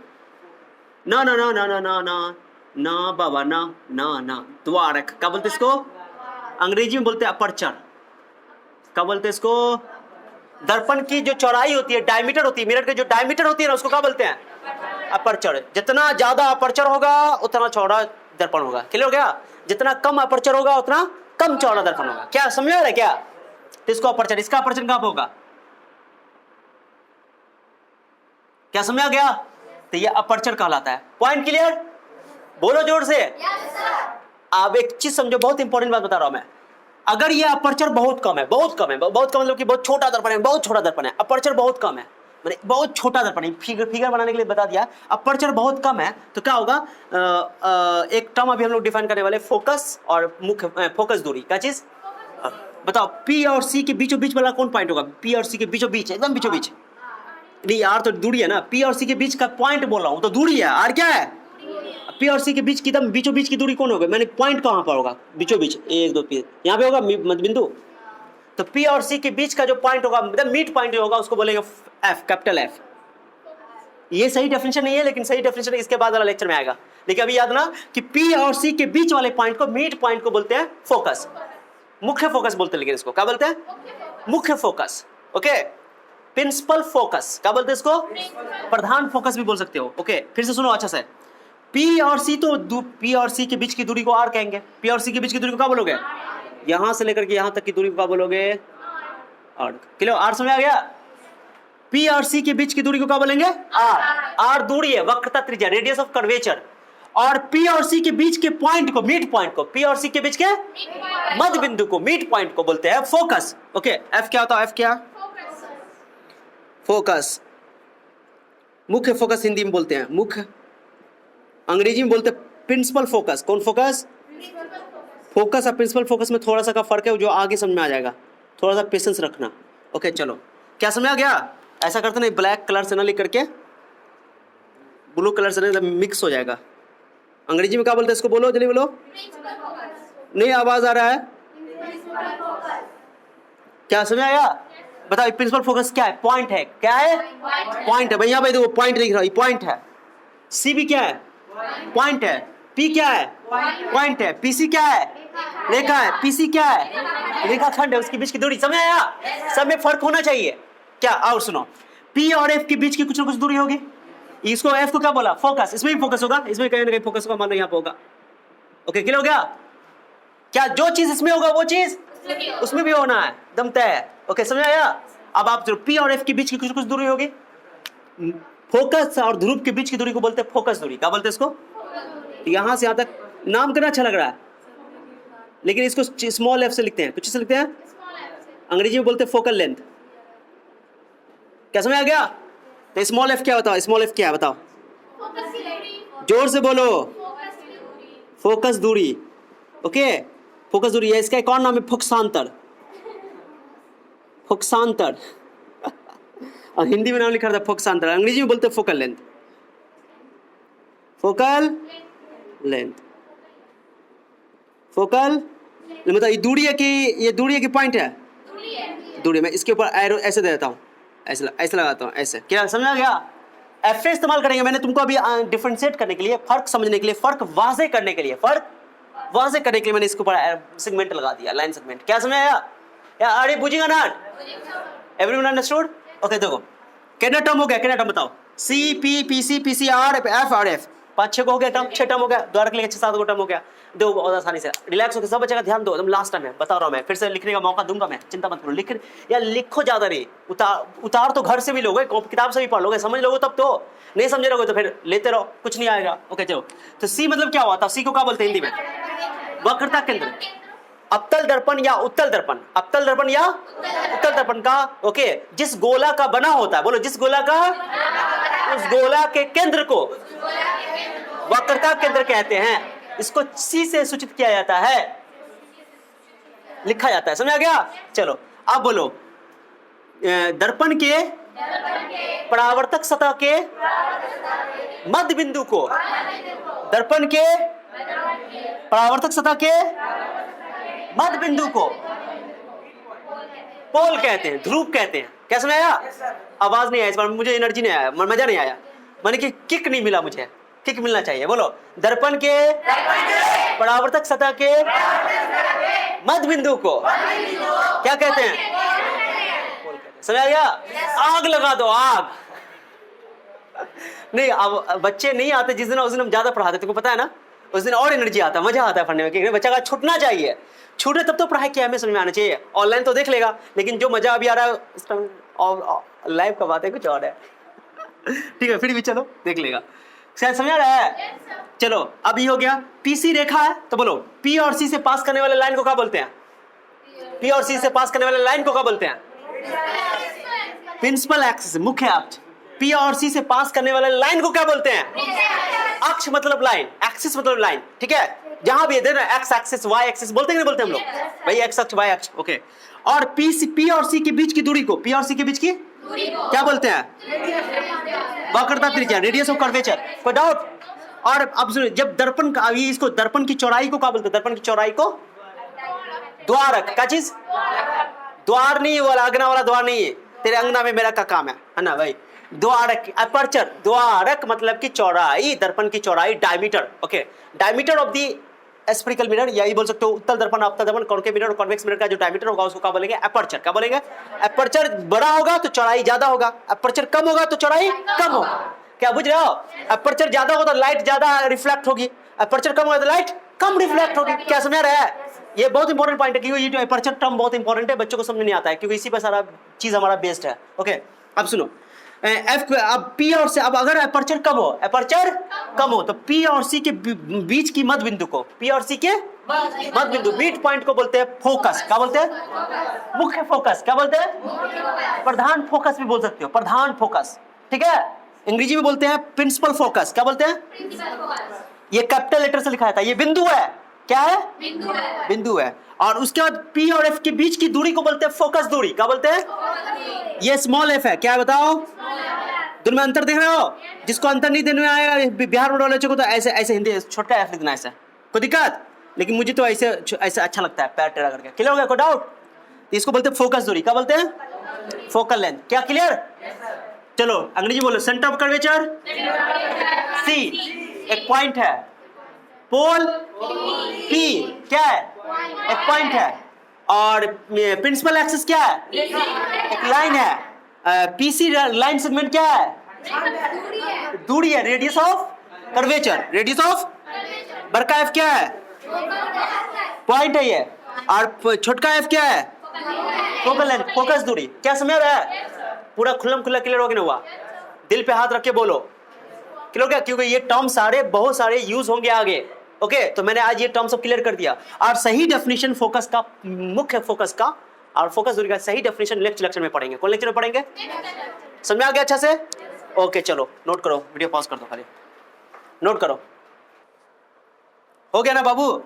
ना ना ना ना ना ना ना ना बाबा ना ना ना द्वारक। क्या बोलते हैं इसको? अंग्रेजी में बोलते हैं अपर्चर। क्या बोलते हैं इसको? दर्पण की जो चौड़ाई होती है, डायमीटर होती है, मिरर की जो डायमीटर होती है ना, उसको क्या बोलते हैं? अपर्चर। जितना ज्यादा अपर्चर होगा उतना चौड़ा दर्पण होगा। क्लियर हो गया? जितना कम अपर्चर होगा उतना कम चौड़ा दर्पण होगा। क्या समझ आ रहा है क्या? तो इसको अपर्चर, इसका अपर्चर कहां होगा? क्या समझ आ गया? तो ये अपर्चर कहलाता है। Point clear? बोलो जोर से। अब एक चीज समझो, बहुत इंपॉर्टेंट बात बता रहा हूं मैं। अगर ये अपर्चर बहुत कम है, बहुत कम मतलब कि बहुत छोटा दर्पण है, बहुत छोटा दर्पण है, अपर्चर बहुत कम है, मैंने बहुत छोटा दर्पण है, फिगर बनाने के लिए बता दिया, अपर्चर बहुत कम है, तो क्या होगा? एक टर्म अभी हम लोग डिफाइन करने वाले, फोकस और मुख्य फोकस दूरी। क्या चीज बताओ? पी और सी के बीचों बीच वाला कौन पॉइंट होगा? पी और सी के बीचों बीच, एकदम बीचों बीच नहीं, आर तो दूरी है ना। पी और सी के बीच का पॉइंट बोल रहा हूं, तो दूरी है। आर क्या है? पी और सी के बीच की एकदम बीचों बीच की दूरी कौन होगा? मैंने पॉइंट कहां पर होगा? बीचों बीच, 1 2 3 यहाँ पे होगा मध्य बिंदु। तो पी और सी के बीच का जो पॉइंट होगा, मतलब मिड पॉइंट होगा, उसको बोलेंगे एफ, कैपिटल एफ। ये सही डेफिनेशन नहीं है, लेकिन सही डेफिनेशन इसके बाद वाला लेक्चर में आएगा। लेकिन अभी याद ना कि पी और सी के बीच वाले पॉइंट को, मिड पॉइंट को बोलते हैं फोकस, मुख्य फोकस बोलते हैं। लेकिन इसको क्या बोलते हैं? मुख्य फोकस। Okay, principal focus. क्या बोलते हैं इसको? प्रधान फोकस भी बोल सकते हो। ओके, फिर से सुनो अच्छा से। पी और सी, तो पी और सी के बीच की दूरी को आर कहेंगे। पी और सी के बीच की दूरी को क्या बोलोगे? यहां से लेकर के यहां तक की दूरी को क्या बोलोगे? आर। क्लियर? आर समझ आ गया? पी और सी के बीच की दूरी को क्या बोलेंगे? आर। आर दूरी है, वक्रता त्रिज्या, रेडियस ऑफ कर्वेचर। और P और C के बीच के पॉइंट को, मिड पॉइंट को, P और C के बीच के मध्य बिंदु को, मिड पॉइंट को बोलते हैं फोकस। ओके, F क्या होता है? F क्या? फोकस। मुख्य फोकस हिंदी में बोलते हैं मुख्य, अंग्रेजी में बोलते हैं प्रिंसिपल फोकस। कौन फोकस? फोकस और प्रिंसिपल फोकस में थोड़ा सा का फर्क है, जो आगे समझ में आ जाएगा, थोड़ा सा पेशेंस रखना। ओके चलो, क्या समझ आ गया? ऐसा करते नहीं, ब्लैक कलर से ना लिख करके ब्लू कलर से नहीं, मिक्स हो जाएगा। अंग्रेजी में क्या बोलते हैं इसको? बोलो जल्दी बोलो। नहीं आवाज आ रहा है, क्या समझ आया? बताओ प्रिंसिपल फोकस क्या है? पॉइंट है। क्या है? पॉइंट है। भैया भाई देखो पॉइंट लिख रहा हूं, पॉइंट है। सी भी क्या है? पॉइंट है। पी क्या है? पॉइंट है। पीसी क्या है? रेखा है। पीसी क्या है? रेखाखंड है, उसके बीच की दूरी। समझ आया? सब में फर्क होना चाहिए क्या? और सुनो, पी और एफ के बीच की कुछ ना कुछ दूरी होगी। इसको एफ को क्या बोला? फोकस। इसमें भी फोकस होगा, इसमें कहीं ना कहीं फोकस होगा, मान लो यहाँ पे होगा। ओके क्लियर हो गया? क्या जो चीज इसमें होगा वो चीज उसमें भी होना है, दम तय है। ओके समझ आया? अब आप जो पी और एफ के बीच की कुछ कुछ दूरी होगी, फोकस और ध्रुव के बीच की दूरी को बोलते हैं फोकस दूरी। क्या बोलते हैं इसको? यहां से यहां तक नाम करना अच्छा लग रहा है, लेकिन इसको स्मॉल एफ से लिखते हैं। कुछ से लिखते हैं, अंग्रेजी में बोलते हैं फोकल लेंथ। क्या समझ आ गया? तो स्मॉल एफ क्या बताओ? स्मॉल एफ क्या है बताओ? जोर से बोलो। फोकस दूरी। ओके, फोकस दूरी है। इसका एक और नाम है फोकसांतर। फोकसांतर और हिंदी में नाम लिखा था फोकसांतर, अंग्रेजी में बोलते हैं focal length. Focal length, focal मतलब ये दूरी है कि ये दूरी है कि पॉइंट है? दूरी। मैं इसके ऊपर एरो ऐसे दे देता हूँ, ऐसे लगाता हूँ, ऐसे। क्या समझ आ गया? एफ इस्तेमाल करेंगे मैंने तुमको अभी डिफरेंशिएट करने के लिए, फर्क समझने के लिए, फर्क वाज़े करने के लिए, फर्क वाज़े करने के लिए मैंने इसके ऊपर सेगमेंट लगा दिया, लाइन सेगमेंट। क्या समझ आया? या अरे बुझेगा ना? Everyone understood? ओके देखो, कितना टर्म हो गया? कितना टर्म बताओ? C P P C P C R F R F, 5-6 को हो गया टर्म, 6 टर्म हो गया। द्वारा के लिए 6-7 को टर्म हो गया। दो बहुत आसानी से रिलैक्स होकर सब बच्चे ध्यान दो, एकदम लास्ट टाइम है बता रहा हूं मैं, फिर से लिखने का मौका दूंगा मैं, चिंता मत करो। लिख या लिखो ज्यादा नहीं, उतार तो घर से भी लोगे, किताब से भी पढ़ लोगे, समझ लोगे तब तो, नहीं समझ लोगे तो फिर लेते रहो, कुछ नहीं आएगा। ओके चलो, तो सी मतलब क्या हुआ था? सी को क्या बोलते हैं हिंदी में? वक्रता केंद्र। अवतल दर्पण या उत्तल दर्पण, अवतल दर्पण या उत्तल दर्पण का ओके जिस गोला का बना होता है, बोलो जिस गोला का, उस गोला के केंद्र को वक्रता केंद्र कहते हैं। इसको सी से सूचित किया जाता है, लिखा जाता है। समझ आ गया? चलो अब बोलो, दर्पण के परावर्तक सतह के मध्य बिंदु को, दर्पण के परावर्तक सतह के मध्य बिंदु को पोल कहते हैं, ध्रुव कहते हैं। क्या समझ आया? आवाज नहीं आया इस बार, मुझे एनर्जी नहीं आया, मजा नहीं आया, माने कि किक नहीं मिला, मुझे किक मिलना चाहिए। बोलो, दर्पण के परावर्तक सतह के मध्य बिंदु को क्या कहते हैं? पोल कहते हैं। समझ आ गया? आग लगा दो, आग। नहीं अब बच्चे नहीं आते जिस दिन, उस दिन हम ज्यादा पढ़ाते, तुमको पता है ना, उस दिन और एनर्जी आता है, मजा आता है पढ़ने में, क्योंकि बच्चा का छूटना चाहिए, छूटे तब तो पढ़ाई क्या हमें समझ में आना चाहिए। ऑनलाइन तो देख लेगा, लेकिन जो मजा अभी आ रहा है और लाइव का बात है कुछ और है। ठीक है, फिर भी चलो देख लेगा, शायद समझ आ रहा है। चलो अब ये हो गया, पीसी रेखा है, तो बोलो पी और सी से पास करने वाले लाइन को क्या बोलते हैं? पी और सी से पास करने वाले लाइन को क्या बोलते हैं? प्रिंसिपल एक्सिस, मुख्य अक्ष। पी और सी से पास करने वाले लाइन को क्या बोलते हैं? अक्ष मतलब लाइन, एक्सिस मतलब लाइन। ठीक है, जहां भी है ना, एक्स एक्सिस वाई एक्सिस बोलते हैं नहीं बोलते हम लोग भाई, एक्स अक्ष वाई अक्ष। ओके, और पी और सी के बीच की दूरी को, पी और सी के बीच की दूरी को क्या बोलते हैं? वक्रता त्रिज्या, रेडियस ऑफ कर्वेचर। कोई डाउट? और अब सुनिए, जब दर्पण का, अभी इसको दर्पण की चौड़ाई को क्या बोलते हैं? दर्पण की चौड़ाई को द्वारक। क्या चीज? द्वार नहीं वाला, अगना वाला द्वार नहीं है, तेरे अंगना में मेरा का काम है ना भाई। द्वारक, अपर्चर, द्वारक मतलब की चौड़ाई, दर्पण की चौड़ाई, diameter. Okay, diameter of the spherical mirror, यही बोल सकते हो, उत्तल दर्पण, अवतल दर्पण, कॉन्केव मिरर और कॉन्वेक्स मिरर का जो डायमीटर होगा उसको क्या बोलेंगे? अपर्चर। क्या बोलेंगे? अपर्चर बड़ा होगा तो चौड़ाई ज्यादा होगा, अपर्चर कम होगा तो चौड़ाई कम होगा। क्या बुझ रहे हो? अपर्चर ज्यादा होगा तो लाइट ज्यादा रिफ्लेक्ट होगी, अपर्चर कम होगा तो लाइट कम रिफ्लेक्ट होगी। क्या समझ रहा है? ये बहुत इंपॉर्टेंट पॉइंट है, क्योंकि ये जो अपर्चर टर्म बहुत इंपॉर्टेंट है, बच्चों को समझ नहीं आता है, क्योंकि इसी पर सारा चीज हमारा बेस्ड है। ओके, अब सुनो, एफ अब पी और से, अब अगर अपर्चर कम हो, अपर्चर कम हो तो पी और सी के बीच की मध्य बिंदु को, पी और सी के मध्य बिंदु, मिड पॉइंट को बोलते हैं फोकस। क्या बोलते हैं? मुख्य फोकस। क्या बोलते हैं? प्रधान फोकस भी बोल सकते हो, प्रधान फोकस। ठीक है, अंग्रेजी में बोलते हैं प्रिंसिपल फोकस। क्या बोलते हैं? ये कैपिटल लेटर से लिखा था, ये बिंदु है। क्या है? बिंदु है। बिंदु है। और उसके बाद पी और एफ के बीच की दूरी को बोलते हैं फोकस दूरी। क्या बोलते हैं? ये स्मॉल एफ है। क्या है बताओ? दोनों में अंतर देख रहे हो? जिसको अंतर नहीं देने में आएगा बिहार बोर्ड वाले को तो ऐसे ऐसे हिंदी छोटा एफ लिखना, ऐसा कोई दिक्कत, लेकिन मुझे तो ऐसे ऐसे अच्छा लगता है, पैर टेढ़ा करके। क्लियर हो गया? कोई डाउट? इसको बोलते हैं फोकस दूरी। क्या बोलते हैं? Focal length. क्या क्लियर? चलो अंग्रेजी बोलो, सेंटर ऑफ कर्वेचर सी, एक पॉइंट है, पोल पी क्या है? एक पॉइंट है, और प्रिंसिपल एक्सिस क्या है? एक लाइन है। पीसी लाइन सेगमेंट क्या है? दूरी है, radius of curvature, radius of बड़का एफ क्या है? पॉइंट है ये, और छोटका एफ क्या है? फोकल लेंथ, फोकस दूरी। क्या समझ रहा है? पूरा खुल्लम खुल्ला क्लियर हो गया ना? हुआ? दिल पे हाथ रख के बोलो क्लियर हो गया, क्योंकि ये टर्म सारे बहुत सारे यूज होंगे आगे। ओके, तो मैंने आज ये टर्म सब क्लियर कर दिया, और सही डेफिनेशन फोकस का, मुख्य फोकस का और फोकस दूरी का सही डेफिनेशन नेक्स्ट लेक्चर में पढ़ेंगे। कौन लेक्चर में पढ़ेंगे? समझ में आ गया अच्छा से? ओके चलो नोट करो, वीडियो पॉज कर दो, खाली नोट करो। हो गया ना बाबू?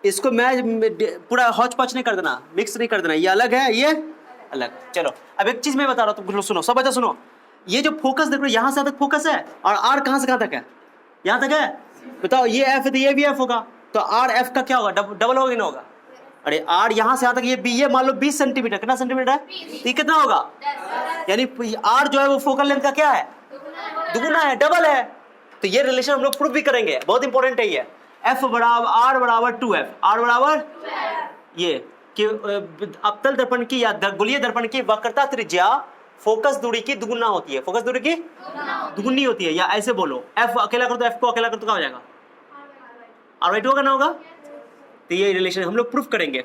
इसको मैं पूरा हौच पौच नहीं कर देना, मिक्स नहीं कर देना, ये अलग है, ये अलग। चलो अब एक चीज मैं बता रहा हूँ, तुम सुनो, सब बच्चा सुनो। ये जो फोकस देख रहे हो, यहाँ से तक फोकस है, और आर कहाँ से कहाँ तक है? यहाँ तक है। बताओ, ये एफ है तो ये भी एफ होगा, तो आर एफ का क्या होगा? डबल होगा कि नहीं होगा? अरे आर यहाँ से यहाँ तक, ये बी, ये मान लो 20 सेंटीमीटर, कितना सेंटीमीटर है? तो ये कितना होगा? यानी आर जो है वो फोकल लेंथ का क्या है? दुगुना है, डबल है। तो ये रिलेशन हम लोग प्रूफ भी करेंगे, बहुत इंपॉर्टेंट है ये। एफ बराबर आर बराबर 2f, आर बराबर ये कि अवतल दर्पण की या गोलीय दर्पण की वक्रता त्रिज्या फोकस दूरी की दुगुना होती है, फोकस दूरी की दुगुनी होती है। या ऐसे बोलो, एफ अकेला कर दो, एफ को अकेला कर दो, क्या हो जाएगा? r/2 होगा ना? होगा। तो ये रिलेशन हम लोग प्रूफ करेंगे।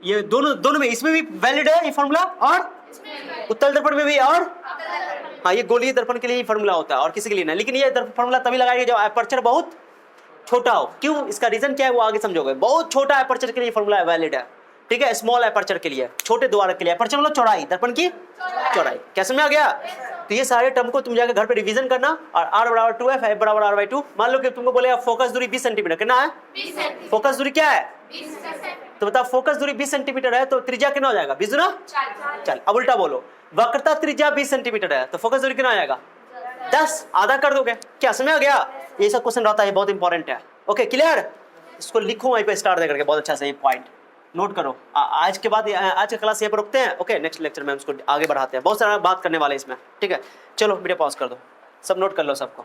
ये दोनों में, इसमें भी वैलिड है ये फॉर्मूला, और उत्तल दर्पण में भी, और हाँ, ये गोलीय दर्पण के लिए ही फॉर्मूला होता है, और किसी के लिए नहीं। लेकिन ये फॉर्मूला तभी लगाएंगे जब अपर्चर बहुत छोटा हो। क्यों? इसका रीजन क्या है वो आगे समझोगे। बहुत छोटा अपर्चर के लिए फॉर्मूला वैलिड है, ठीक है? स्मॉल अपर्चर के लिए, छोटे द्वारक के लिए, अपर्चर मतलब चौड़ाई, दर्पण की चौड़ाई। क्या समझ में आ गया? तो ये सारे टर्म को तुम जाकर घर पे रिवीजन करना। और r बराबर 2f, f बराबर r/2। मान लो कि तुमको बोले फोकस दूरी 20 सेंटीमीटर, कितना है? 20 फोकस दूरी क्या है? 20 तो बताओ, फोकस दूरी 20 सेंटीमीटर है तो त्रिज्या कितना हो जाएगा? 20 दूना 40। अब उल्टा बोलो, वक्रता त्रिज्या 20 सेंटीमीटर है तो फोकस दूरी कितना आ जाएगा? 10, आधा कर दोगे। क्या समझ आ गया? ये सब क्वेश्चन रहता है, बहुत इंपॉर्टेंट है। Okay clear? इसको लिखो वहीं पे स्टार दे करके, बहुत अच्छा से ये पॉइंट नोट करो। आज के बाद, आज का क्लास यहाँ पर रुकते हैं। ओके, नेक्स्ट लेक्चर में हम इसको आगे बढ़ाते हैं, बहुत सारा बात करने वाले इसमें, ठीक है? चलो वीडियो पॉज कर दो, सब नोट कर लो सबको।